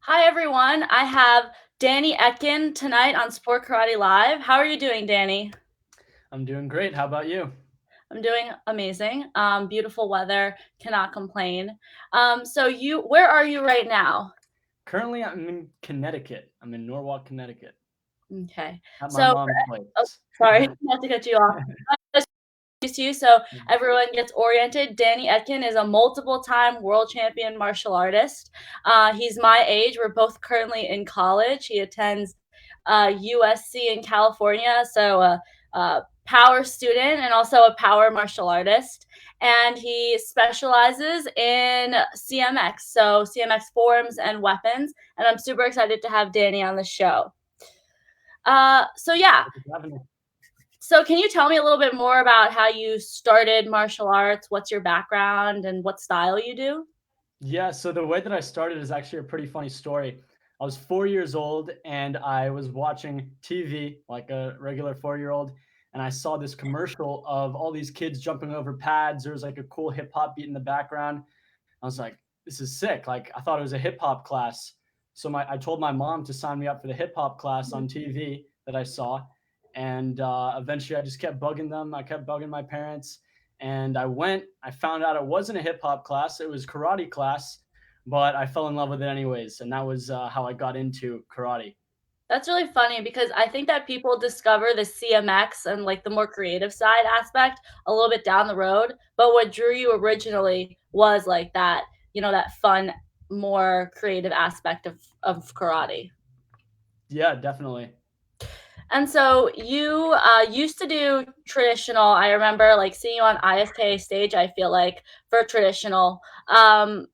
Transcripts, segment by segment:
Hi everyone. I have Danny Etkin tonight on Sport Karate Live. How are you doing, Danny? I'm doing great. How about you? I'm doing amazing. Beautiful weather, cannot complain. Where are you right now? Currently, I'm in Connecticut. I'm in Norwalk, Connecticut, Okay. at my So, mom's oh, place. sorry, not to cut you off. Just introduce you so everyone gets oriented. Danny Etkin is a multiple-time world champion martial artist. He's my age. We're both currently in college. He attends USC in California, so a power student and also a power martial artist. And he specializes in CMX, so CMX forms and weapons. And I'm super excited to have Danny on the show. Yeah. Thank you for having me. So can you tell me a little bit more about how you started martial arts? What's your background and what style you do? Yeah, so the way that I started is actually a pretty funny story. I was 4 years old and I was watching TV like a regular 4 year old, and I saw this commercial of all these kids jumping over pads. There was like a cool hip hop beat in the background. I was like, this is sick. Like I thought it was a hip hop class. So I told my mom to sign me up for the hip hop class on TV that I saw. And eventually I just kept bugging them. I kept bugging my parents. And I went, I found out it wasn't a hip hop class, it was karate class, but I fell in love with it anyways. And that was how I got into karate. That's really funny because I think that people discover the CMX and like the more creative side aspect a little bit down the road. But what drew you originally was like that, that fun, more creative aspect of karate. Yeah, definitely. And so you used to do traditional. I remember like seeing you on IFK stage, I feel like, for traditional.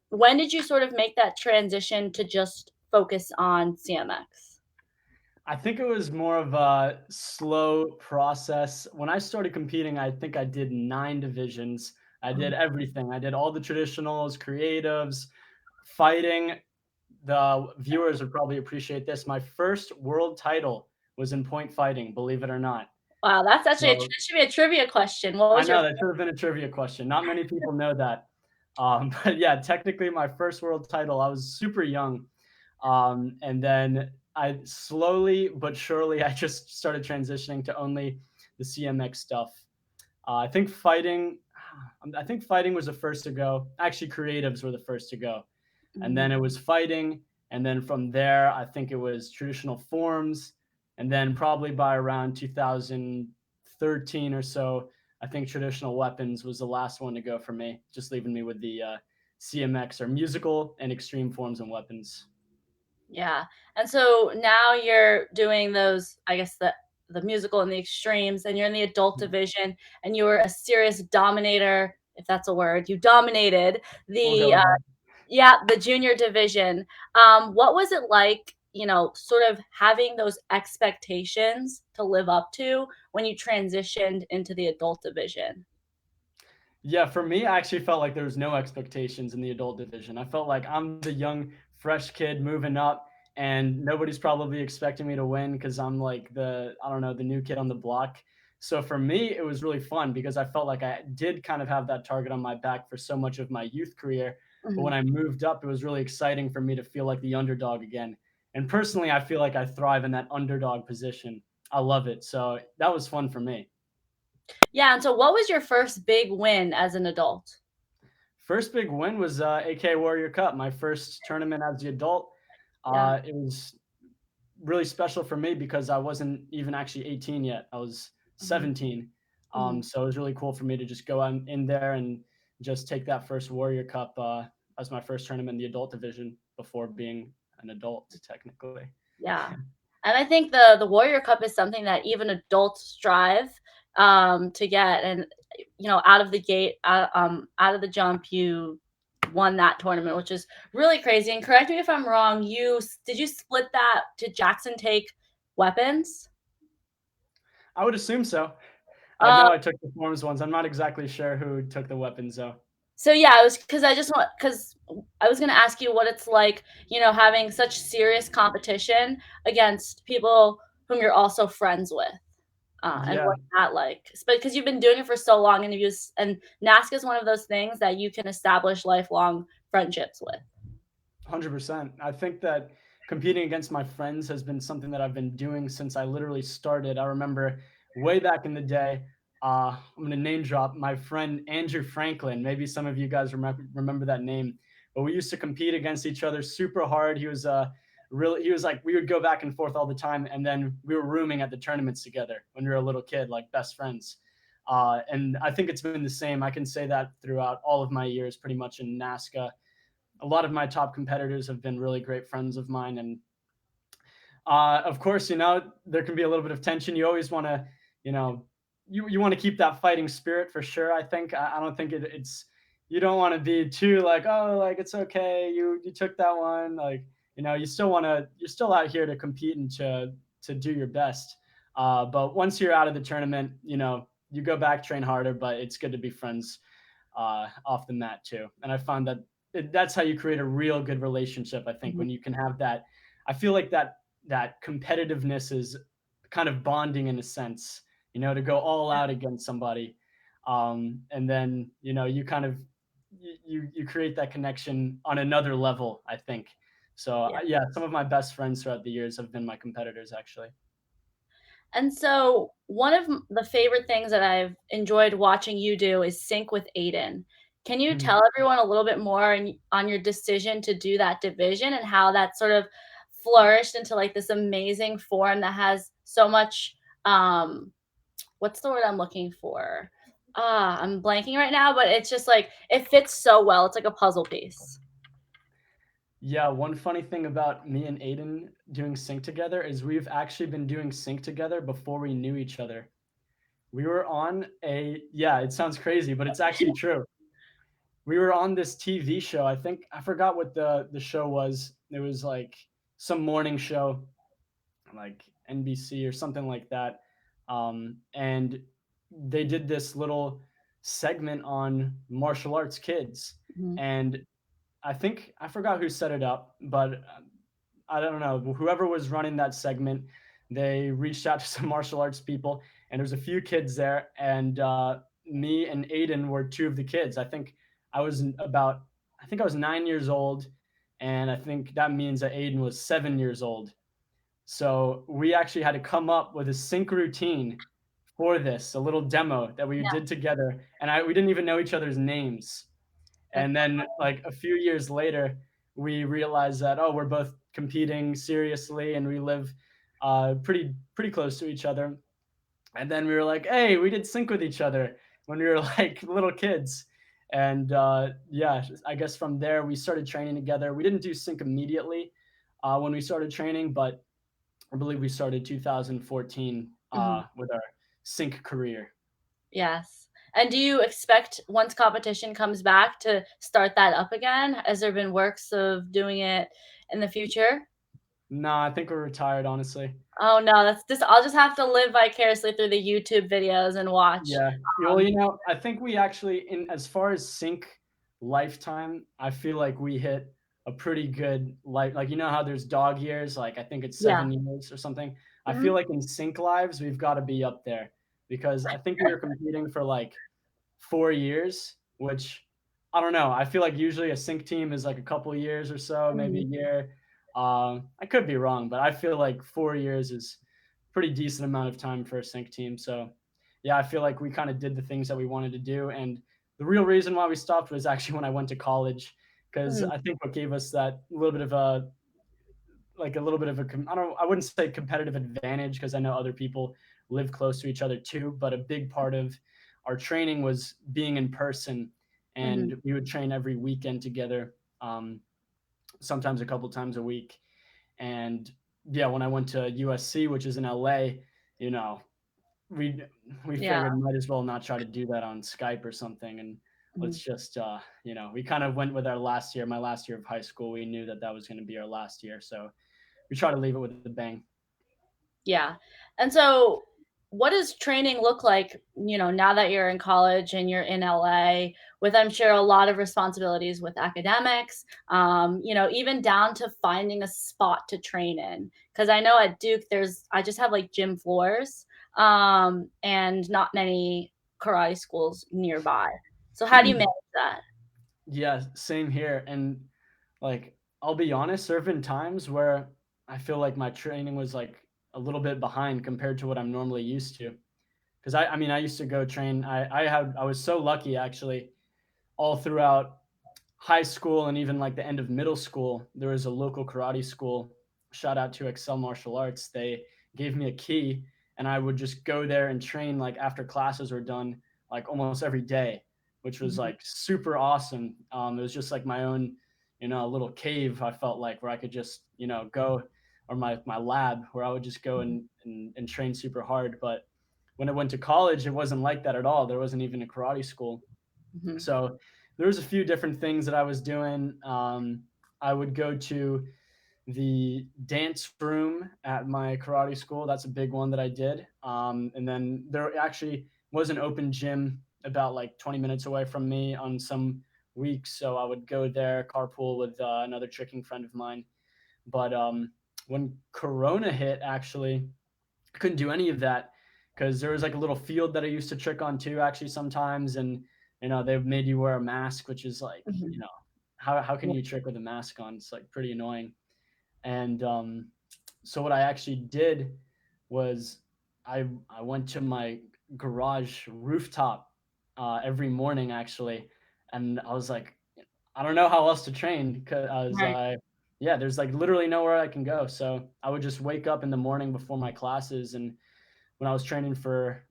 When did you sort of make that transition to just focus on CMX? I think it was more of a slow process. When I started competing, I think I did 9 divisions. I did everything. I did all the traditionals, creatives, fighting. The viewers would probably appreciate this. My first world title was in point fighting, believe it or not. Wow, that's actually So that should be a trivia question. What I was your know that should have been a trivia question. Not many people know that. But yeah, technically my first world title, I was super young. And then I slowly but surely I just started transitioning to only the CMX stuff. I think fighting I think fighting was the first to go. Actually, creatives were the first to go. And then it was fighting, and then from there I think it was traditional forms, and then probably by around 2013 or so, I think traditional weapons was the last one to go for me, just leaving me with the CMX, or musical and extreme forms and weapons. Yeah. And so now you're doing those, I guess the musical and the extremes, and you're in the adult division, and you were a serious dominator, if that's a word. You dominated We'll go the with that. yeah, the junior division. What was it like, sort of having those expectations to live up to when you transitioned into the adult division? Yeah, for me, I actually felt like there was no expectations in the adult division. I felt like I'm the young, fresh kid moving up, and nobody's probably expecting me to win because I'm like I don't know, the new kid on the block. So for me, it was really fun because I felt like I did kind of have that target on my back for so much of my youth career. But when Mhm. I moved up, it was really exciting for me to feel like the underdog again. And personally, I feel like I thrive in that underdog position. I love it. So that was fun for me. Yeah, and so what was your first big win as an adult? First big win was AK Warrior Cup, my first tournament as the adult. Yeah. It was really special for me because I wasn't even actually 18 yet. I was Mhm. 17. Mhm. So it was really cool for me to just go in there and just take that first Warrior Cup as my first tournament in the adult division before being an adult, technically. Yeah. And I think the Warrior Cup is something that even adults strive to get. And out of the gate, out of the jump, you won that tournament, which is really crazy. And correct me if I'm wrong. Did you split that to Jackson take weapons? I would assume so. I Uh, know I took the forms ones. I'm not exactly sure who took the weapons though. so yeah, it was because I was gonna ask you what it's like, having such serious competition against people whom you're also friends with. And Yeah, what's that like? Because you've been doing it for so long, and NASCA is one of those things that you can establish lifelong friendships with. 100%. I think that competing against my friends has been something that I've been doing since I literally started. I remember way back in the day, I'm going to name drop my friend Andrew Franklin. Maybe some of you guys remember that name. But we used to compete against each other super hard. He was like, we would go back and forth all the time. And then we were rooming at the tournaments together when we were a little kid, like best friends. And I think it's been the same. I can say that throughout all of my years, pretty much in NASCA. A lot of my top competitors have been really great friends of mine, and of course, there can be a little bit of tension. You always want to, you know, you want to keep that fighting spirit for sure. I think I don't think it's you don't want to be too like, oh, like it's okay, you took that one, like you still want to, you're still out here to compete and to do your best. But once you're out of the tournament, you go back, train harder, but it's good to be friends off the mat too. And I found that that's how you create a real good relationship. I think Mhm. when you can have that, I feel like that competitiveness is kind of bonding in a sense. To go all out against somebody, and then you kind of you create that connection on another level. I think so. Yeah. Yeah, some of my best friends throughout the years have been my competitors, actually. And so one of the favorite things that I've enjoyed watching you do is sync with Aiden. Can you tell everyone a little bit more on your decision to do that division and how that sort of flourished into like this amazing form that has so much what's the word I'm looking for? I'm blanking right now, but it's just like it fits so well. It's like a puzzle piece. Yeah, one funny thing about me and Aiden doing sync together is we've actually been doing sync together before we knew each other. We were on yeah, it sounds crazy, but it's actually true. We were on this TV show. I think I forgot what the show was. It was like some morning show, like NBC or something like that. And they did this little segment on martial arts kids. Mhm. And I think I forgot who set it up, but I don't know. Whoever was running that segment, they reached out to some martial arts people, and there was a few kids there, and me and Aiden were two of the kids. I was about, I think I was 9 years old, and I think that means that Aiden was 7 years old. So we actually had to come up with a sync routine for this, a little demo that we Yeah, did together, and we didn't even know each other's names. that's And then like a few years later, we realized that, oh, we're both competing seriously and we live pretty close to each other. And then we were like, hey, we did sync with each other when we were like little kids. And yeah, I guess from there we started training together. We didn't do sync immediately when we started training, but I believe we started 2014 mhm. with our sync career. Yes. And do you expect once competition comes back to start that up again? Has there been works of doing it in the future? No, I think we're retired, honestly. Oh, no, that's just I'll just have to live vicariously through the YouTube videos and watch. Yeah. Well, Um I think we actually, in as far as sync lifetime, I feel like we hit a pretty good life. Like, how there's dog years, like I think it's Yeah. 7 years or something. I feel Mhm. like in sync lives, we've got to be up there because I think we were competing for like 4 years, which I don't know. I feel like usually a sync team is like a couple years or so, maybe Mhm. a year. I could be wrong, but I feel like 4 years is pretty decent amount of time for a sync team. So yeah, I feel like we kind of did the things that we wanted to do. And the real reason why we stopped was actually when I went to college, because Mhm. I think what gave us that little bit of a like a little bit of a I wouldn't say competitive advantage because I know other people live close to each other too, but a big part of our training was being in person, Mhm. and we would train every weekend together, sometimes a couple times a week. And yeah, when I went to USC, which is in LA, you know, we we Yeah. figured might as well not try to do that on Skype or something, and Mhm. let's just we kind of went with our last year, my last year of high school. We knew that that was going to be our last year, so we try to leave it with a bang. Yeah. And so what does training look like, now that you're in college and you're in LA with, I'm sure, a lot of responsibilities with academics, even down to finding a spot to train in? Because I know at Duke, I just have like gym floors and not many karate schools nearby. So how do you manage that? Yeah, same here. And like I'll be honest, there have been times where I feel like my training was like a little bit behind compared to what I'm normally used to. Because I mean, I used to go train. I was so lucky actually all throughout high school and even like the end of middle school. There was a local karate school. Shout out to Excel Martial Arts. They gave me a key, and I would just go there and train like after classes were done, like almost every day, which was Mhm, like super awesome. It was just like my own, little cave. I felt like where I could just go, or my lab where I would just go mhm, and train super hard. But when I went to college, it wasn't like that at all. There wasn't even a karate school. mhm, So there was a few different things that I was doing. I would go to the dance room at my karate school. That's a big one that I did. And then there actually was an open gym about like 20 minutes away from me on some weeks. So I would go there, carpool with another tricking friend of mine. But when Corona hit, actually, I couldn't do any of that because there was like a little field that I used to trick on too, actually sometimes, and they've made you wear a mask, which is like mhm. how can Yeah, you trick with a mask on? It's like pretty annoying. And so what I actually did was I went to my garage rooftop every morning actually, and I was like, I don't know how else to train because right. yeah, there's like literally nowhere I can go. So I would just wake up in the morning before my classes, and when I was training for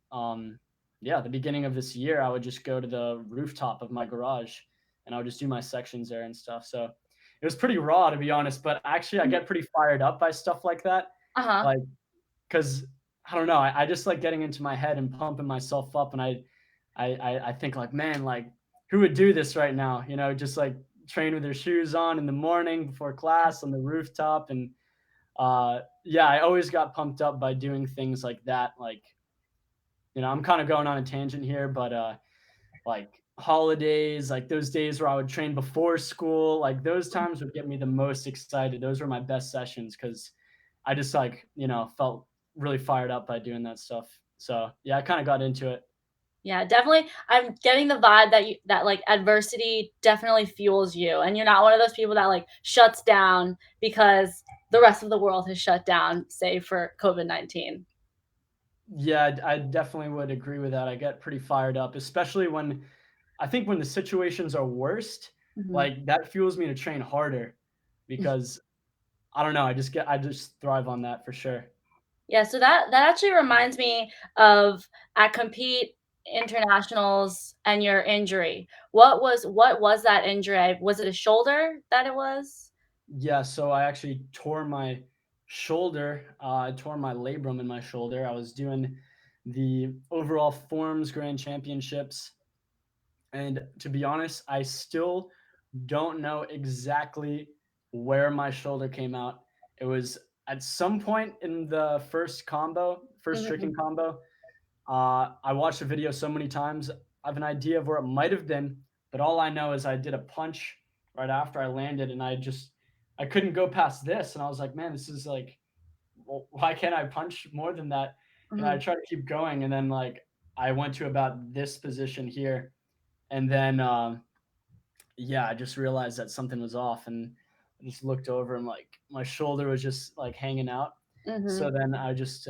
yeah, the beginning of this year, I would just go to the rooftop of my garage and I would just do my sections there and stuff. So it was pretty raw to be honest, but actually I Mhm. get pretty fired up by stuff like that. Uh-huh. Like, cause I don't know, I just like getting into my head and pumping myself up. And I think like, man, like who would do this right now? Just like train with their shoes on in the morning before class on the rooftop. And yeah, I always got pumped up by doing things like that. Like, I'm kind of going on a tangent here, but like holidays, like those days where I would train before school, like those times would get me the most excited. Those were my best sessions because I just like, felt really fired up by doing that stuff. So yeah, I kind of got into it. Yeah, definitely. I'm getting the vibe that like adversity definitely fuels you, and you're not one of those people that like shuts down because the rest of the world has shut down, say for COVID-19. Yeah, I definitely would agree with that. I get pretty fired up, especially when I think when the situations are worst, Mhm. like that fuels me to train harder because I don't know, I just thrive on that for sure. Yeah, so that actually reminds me of at Compete Internationals and your injury. What was that injury? Was it a shoulder that it was? Yeah, so I actually tore my shoulder. I tore my labrum in my shoulder. I was doing the overall forms grand championships. And to be honest, I still don't know exactly where my shoulder came out. It was at some point in the first tricking Mhm, combo. I watched the video so many times. I have an idea of where it might have been, but all I know is I did a punch right after I landed, and I couldn't go past this, and I was like, man, this is like, why can't I punch more than that? And I mhm, tried to keep going, and then like I went to about this position here, and then yeah, I just realized that something was off, and I just looked over, and like my shoulder was just like hanging out. So mhm. then I just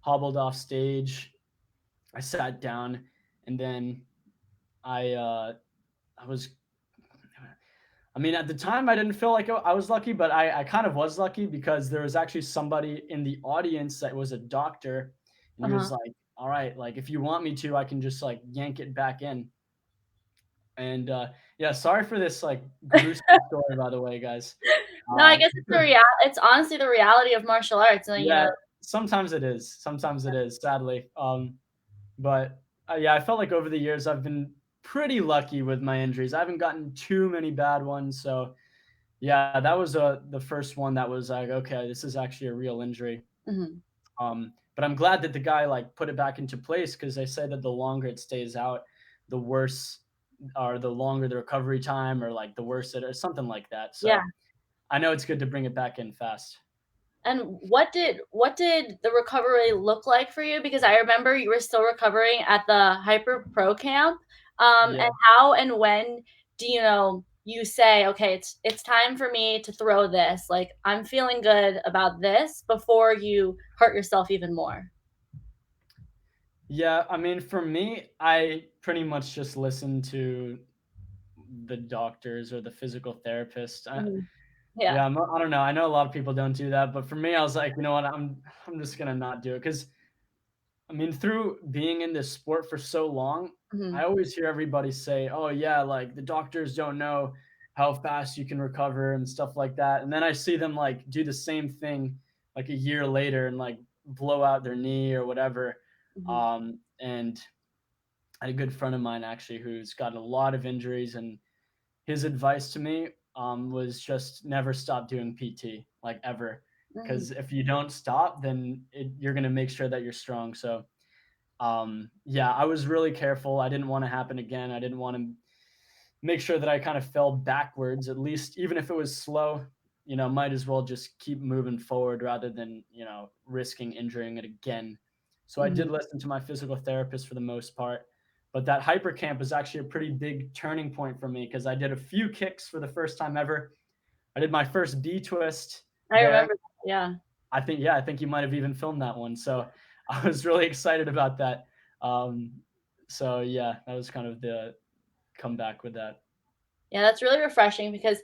hobbled off stage. I sat down, and then I uh, I was. I mean, at the time, I didn't feel like I was lucky, but I kind of was lucky because there was actually somebody in the audience that was a doctor, and he Uh-huh. was like, "All right, like if you want me to, I can just like yank it back in." And yeah, sorry for this like gruesome story, by the way, guys. No, I Uh, guess it's honestly the reality of martial arts, and, yeah, sometimes it is. Sometimes it is. Sadly, but yeah, I felt like over the years I've been pretty lucky with my injuries. I haven't gotten too many bad ones, so yeah, that was the first one that was like, okay, this is actually a real injury. Mhm. But I'm glad that the guy like put it back into place because they say that the longer it stays out, the worse or the longer the recovery time or like the worse it is, something like that. Yeah. So I know it's good to bring it back in fast. And what did the recovery look like for you? Because I remember you were still recovering at the Hyper Pro camp. Yeah. And how and when do you know you say, okay, it's time for me to throw this. Like I'm feeling good about this before you hurt yourself even more. Yeah, I mean, for me, I pretty much just listen to the doctors or the physical therapist. Mhm. Yeah. Yeah, I don't know. I know a lot of people don't do that, but for me, I was like, you know what? I'm just gonna not do it because I mean, through being in this sport for so long, I Mhm. always hear everybody say, "Oh yeah, like the doctors don't know how fast you can recover and stuff like that." And then I see them like do the same thing like a year later and like blow out their knee or whatever. Mhm. And I had a good friend of mine actually who's gotten a lot of injuries, and his advice to me was just never stop doing PT, like ever, Mhm. because if you don't stop, then you're gonna make sure that you're strong. So yeah, I was really careful. I didn't want to happen again. I didn't want to make sure that I kind of fell backwards, at least, even if it was slow, might as well just keep moving forward rather than, risking injuring it again. So I Mhm. did listen to my physical therapist for the most part. But that hyper camp was actually a pretty big turning point for me because I did a few kicks for the first time ever. I did my first B twist I there. remember that. Yeah. Yeah, I think you might have even filmed that one. So I was really excited about that. Um, so yeah, that was kind of the comeback with that. Yeah, that's really refreshing because,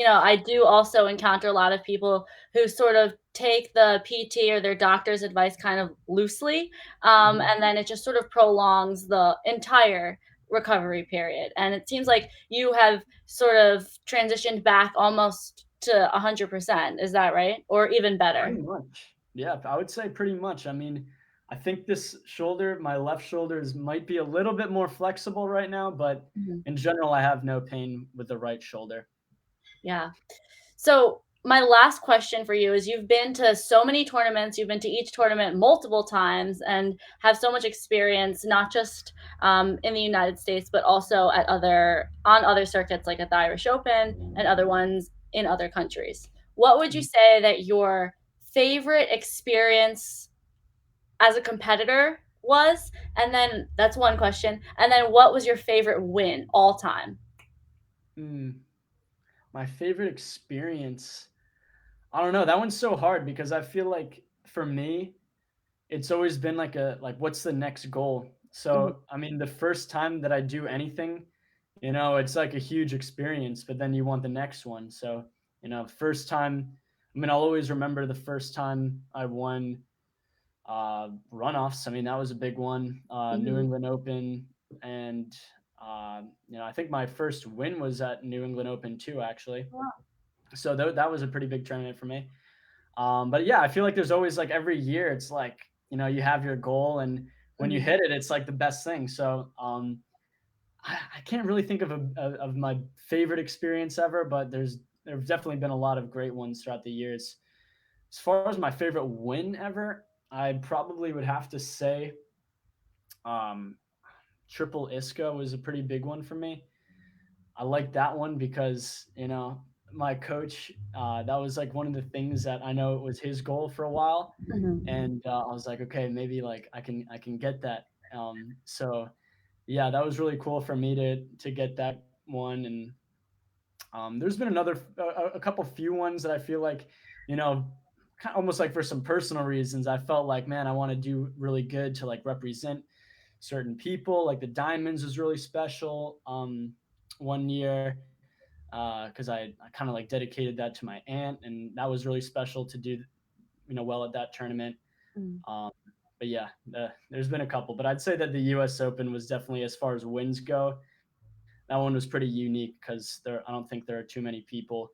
I do also encounter a lot of people who sort of take the PT or their doctor's advice kind of loosely, Mhm. and then it just sort of prolongs the entire recovery period. And it seems like you have sort of transitioned back almost to 100%. Is that right? Or even better? Pretty much. Yeah, I would say pretty much. I mean, I think this shoulder, my left shoulder, might be a little bit more flexible right now, but Mhm. in general, I have no pain with the right shoulder. Yeah. So, my last question for you is you've been to so many tournaments, you've been to each tournament multiple times and have so much experience, not just in the United States, but also on other circuits like at the Irish Open and other ones in other countries. What would you Mhm. say that your favorite experience as a competitor was? And then that's one question. And then what was your favorite win all time? Mm, my favorite experience. I don't know. That one's so hard because I feel like for me, it's always been like what's the next goal? Mhm, So, I mean, the first time that I do anything, it's like a huge experience, but then you want the next one. So, first time, I mean, I'll always remember the first time I won runoffs. I mean, that was a big one. New mhm. England Open, and I think my first win was at New England Open too, actually. Wow. So that was a pretty big tournament for me. But yeah, I feel like there's always like every year, it's like you have your goal, and when you Mhm, hit it, it's like the best thing. So I can't really think of of my favorite experience ever, but there've definitely been a lot of great ones throughout the years. As far as my favorite win ever, I probably would have to say um, Triple Isca was a pretty big one for me. I like that one because my coach, that was like one of the things that I know it was his goal for a while, mhm. and I was like, okay, maybe like I can get that. So yeah, that was really cool for me to get that one. And there's been a couple few ones that I feel like, you know, almost like for some personal reasons, I felt like, man, I want to do really good to like represent certain people. Like the diamonds was really special. One year, because I kind of like dedicated that to my aunt, and that was really special to do, well at that tournament. Mm. Um, but yeah, there's been a couple, but I'd say that the U.S. Open was definitely, as far as wins go, that one was pretty unique because I don't think there are too many people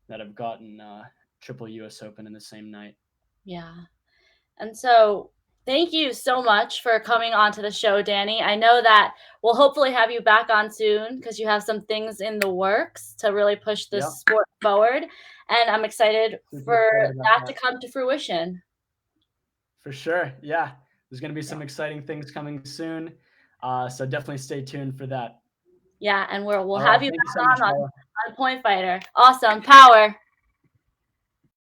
that have gotten triple U.S. Open in the same night. Yeah. And so, thank you so much for coming on to the show, Danny. I know that we'll hopefully have you back on soon because you have some things in the works to really push this Yep, sport forward. And I'm excited super for excited about that to that. come to fruition. For sure. Yeah, there's going to be Yeah. some exciting things coming soon. So definitely stay tuned for that. Yeah, and we'll All have right. you Thank you back so much, on Bella. on Point Fighter. Awesome. Power.